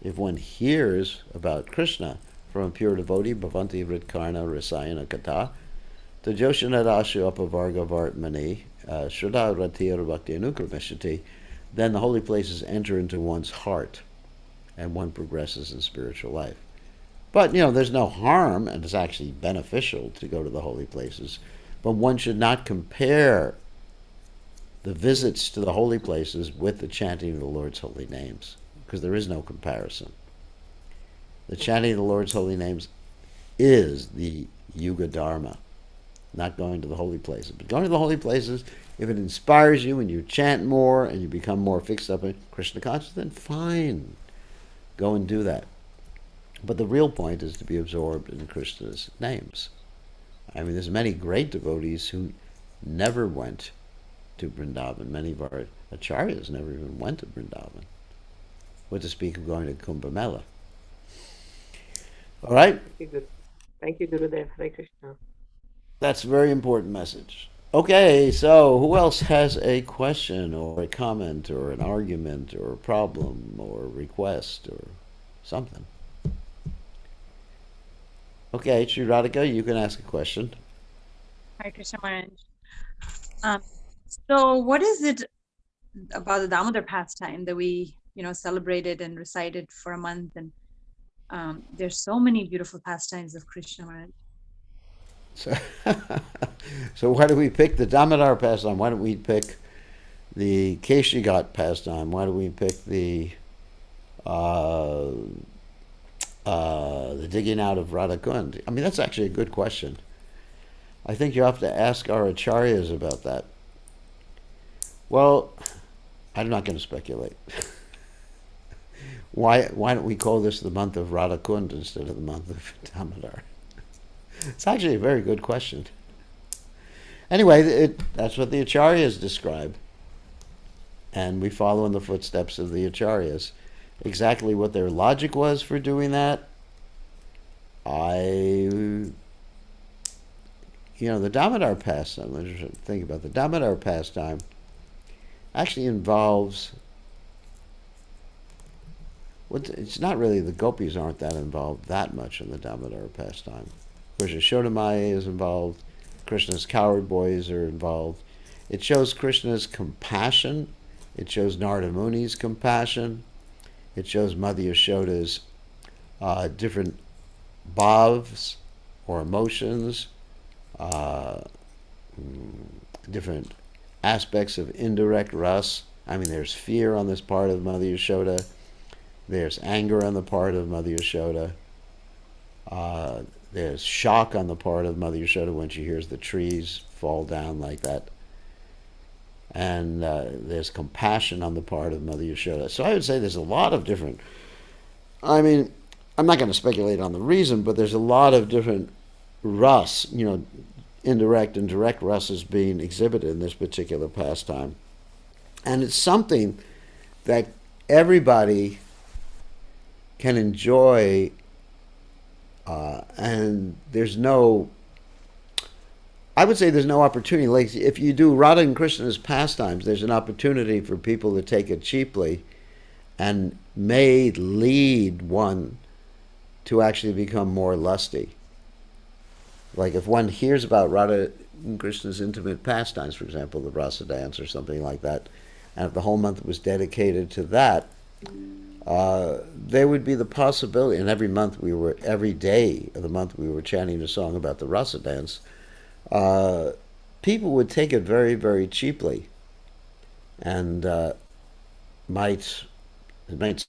if one hears about Krishna from a pure devotee, Bhavanti Vritkarna Rasayana Kata, to Joshanadashu Apavarga Vartmani, Shraddha Ratir Bhakti Anukramishati, then the holy places enter into one's heart and one progresses in spiritual life. But, there's no harm, and it's actually beneficial to go to the holy places. But one should not compare the visits to the holy places with the chanting of the Lord's holy names, because there is no comparison. The chanting of the Lord's holy names is the Yuga Dharma, not going to the holy places. But going to the holy places, if it inspires you and you chant more and you become more fixed up in Krishna consciousness, then fine, go and do that. But the real point is to be absorbed in Krishna's names. I mean, there's many great devotees who never went to Vrindavan. Many of our acharyas never even went to Vrindavan. What to speak of going to Kumbh Mela? All right? thank you, Guru. Thank you, Gurudev. Hare Krishna. That's a very important message. Okay, so who else has a question or a comment or an argument or a problem or a request or something? Okay, Sri Radhika, you can ask a question. Hare Krishna Maharaj. Um, so what is it about the Damodar pastime that we, celebrated and recited for a month? And there's so many beautiful pastimes of Krishna Maharaj. So, so why do we pick the Damodar pastime? Why don't we pick the Keshigat pastime? Why do we pick uh, the digging out of Radhakund? I mean, that's actually a good question. I think you have to ask our acharyas about that. Well, I'm not going to speculate. Why don't we call this the month of Radhakund instead of the month of Damodar? It's actually a very good question. Anyway, that's what the acharyas describe. And we follow in the footsteps of the acharyas. Exactly what their logic was for doing that, the Damodar pastime, let's think about the Damodar pastime, actually involves, it's not really, the gopis aren't that involved that much in the Damodar pastime. Of course, Yashoda Maya is involved. Krishna's coward boys are involved. It shows Krishna's compassion. It shows Narada Muni's compassion. It shows Mother Yashoda's different bhavs or emotions, different aspects of indirect ras. I mean, there's fear on this part of Mother Yashoda. There's anger on the part of Mother Yashoda. There's shock on the part of Mother Yashoda when she hears the trees fall down like that. And there's compassion on the part of Mother Yashoda. So I would say there's a lot of different, I mean, I'm not going to speculate on the reason, but there's a lot of different ras, indirect and direct rasas being exhibited in this particular pastime. And it's something that everybody can enjoy, and I would say there's no opportunity. Like if you do Radha and Krishna's pastimes, there's an opportunity for people to take it cheaply and may lead one to actually become more lusty. Like if one hears about Radha and Krishna's intimate pastimes, for example, the rasa dance or something like that, and if the whole month was dedicated to that, there would be the possibility, and every day of the month we were chanting a song about the rasa dance, people would take it very, very cheaply, and it might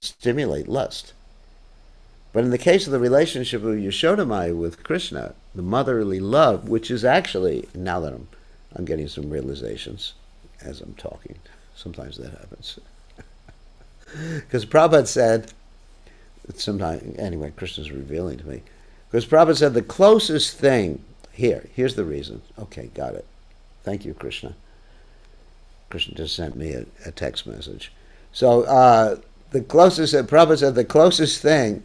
stimulate lust. But in the case of the relationship of Yashodamaya with Krishna, the motherly love, which is actually, now that I'm getting some realizations as I'm talking, sometimes that happens. Because Prabhupada said, anyway, Krishna's revealing to me, because Prabhupada said the closest thing, here's the reason. Okay, got it. Thank you, Krishna. Krishna just sent me a text message. So Prabhupada said the closest thing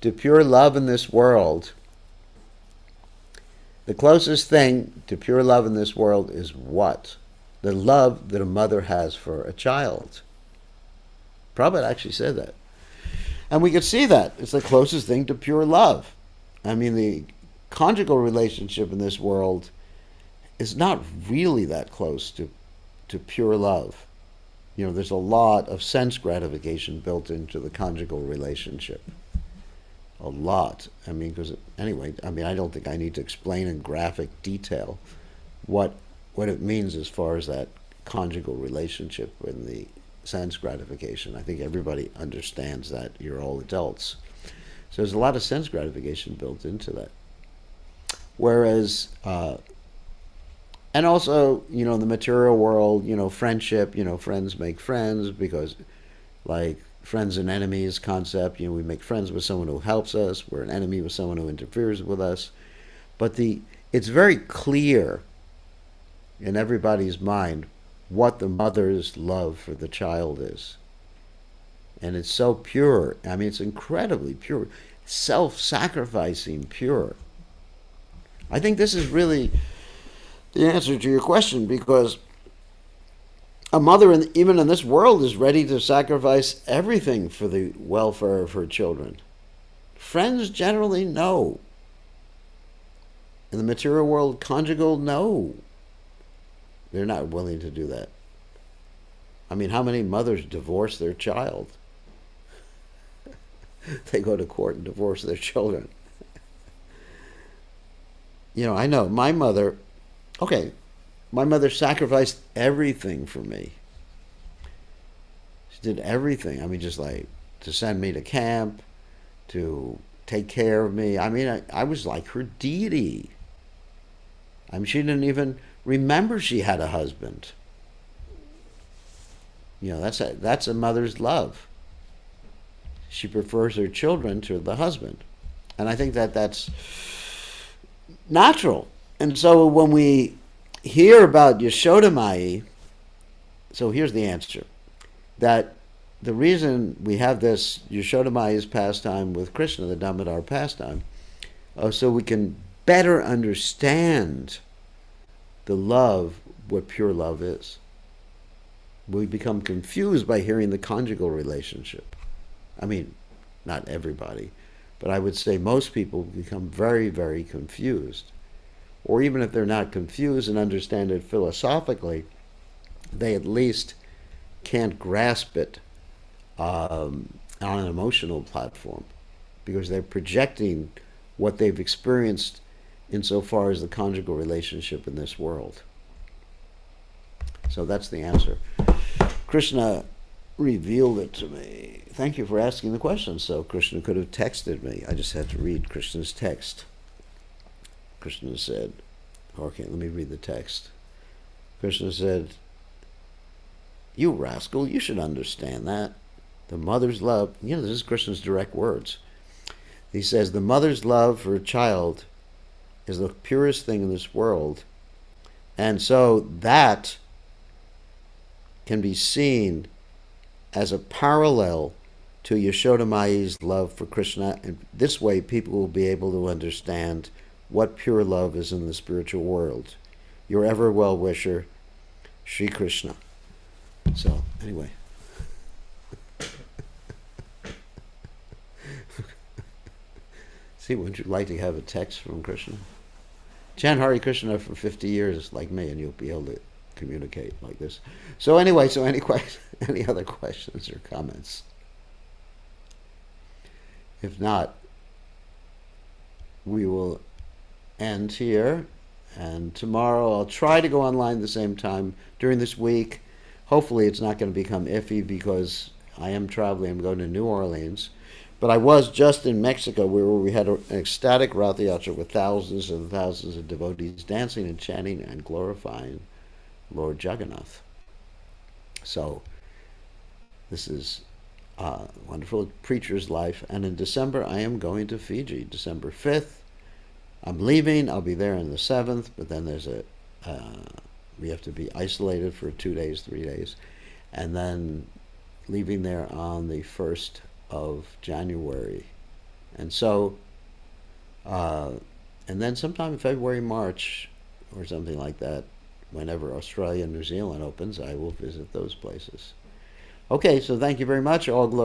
to pure love in this world, is what? The love that a mother has for a child. Prabhupada actually said that. And we could see that. It's the closest thing to pure love. I mean, the conjugal relationship in this world is not really that close to pure love. There's a lot of sense gratification built into the conjugal relationship. A lot. I don't think I need to explain in graphic detail what it means as far as that conjugal relationship and the sense gratification. I think everybody understands that. You're all adults. So there's a lot of sense gratification built into that. Whereas, and also, in the material world, friendship, friends make friends because, like, friends and enemies concept, we make friends with someone who helps us, we're an enemy with someone who interferes with us. But it's very clear in everybody's mind what the mother's love for the child is. And it's so pure. I mean, it's incredibly pure. Self-sacrificing pure. I think this is really the answer to your question, because a mother, even in this world, is ready to sacrifice everything for the welfare of her children. Friends generally, no. In the material world, conjugal, no. They're not willing to do that. I mean, how many mothers divorce their child? They go to court and divorce their children. I know my mother sacrificed everything for me. She did everything. I mean, just like to send me to camp, to take care of me. I mean, I was like her deity. I mean, she didn't even remember she had a husband. That's a mother's love. She prefers her children to the husband. And I think that's natural. And so when we hear about Yashodamaya, so here's the answer. That the reason we have this Yashodamaya's pastime with Krishna, the Damodar pastime, so we can better understand the love, what pure love is. We become confused by hearing the conjugal relationship. I mean, not everybody, but I would say most people become very, very confused. Or even if they're not confused and understand it philosophically, they at least can't grasp it on an emotional platform because they're projecting what they've experienced insofar as the conjugal relationship in this world. So that's the answer. Krishna revealed it to me. Thank you for asking the question. So Krishna could have texted me. I just had to read Krishna's text. Krishna said, okay, let me read the text. Krishna said, "You rascal, you should understand that. The mother's love," this is Krishna's direct words. He says, the mother's love for a child is the purest thing in this world. And so that can be seen as a parallel to Yashoda Mai's love for Krishna. And this way people will be able to understand what pure love is in the spiritual world. Your ever well-wisher, Sri Krishna. So, anyway. See, wouldn't you like to have a text from Krishna? Chant Hare Krishna for 50 years like me and you'll be able to communicate like this. So anyway, any other questions or comments? If not, we will end here. And tomorrow I'll try to go online at the same time during this week. Hopefully it's not going to become iffy because I am traveling. I'm going to New Orleans. But I was just in Mexico where we had an ecstatic Rath Yatra with thousands and thousands of devotees dancing and chanting and glorifying Lord Jagannath. So this is a wonderful preacher's life. And in December, I am going to Fiji, December 5th. I'm leaving. I'll be there on the 7th, but then there's we have to be isolated for 2 days, 3 days. And then leaving there on the 1st of January. And so, and then sometime in February, March, or something like that, whenever Australia and New Zealand opens, I will visit those places. Okay, so thank you very much. All glory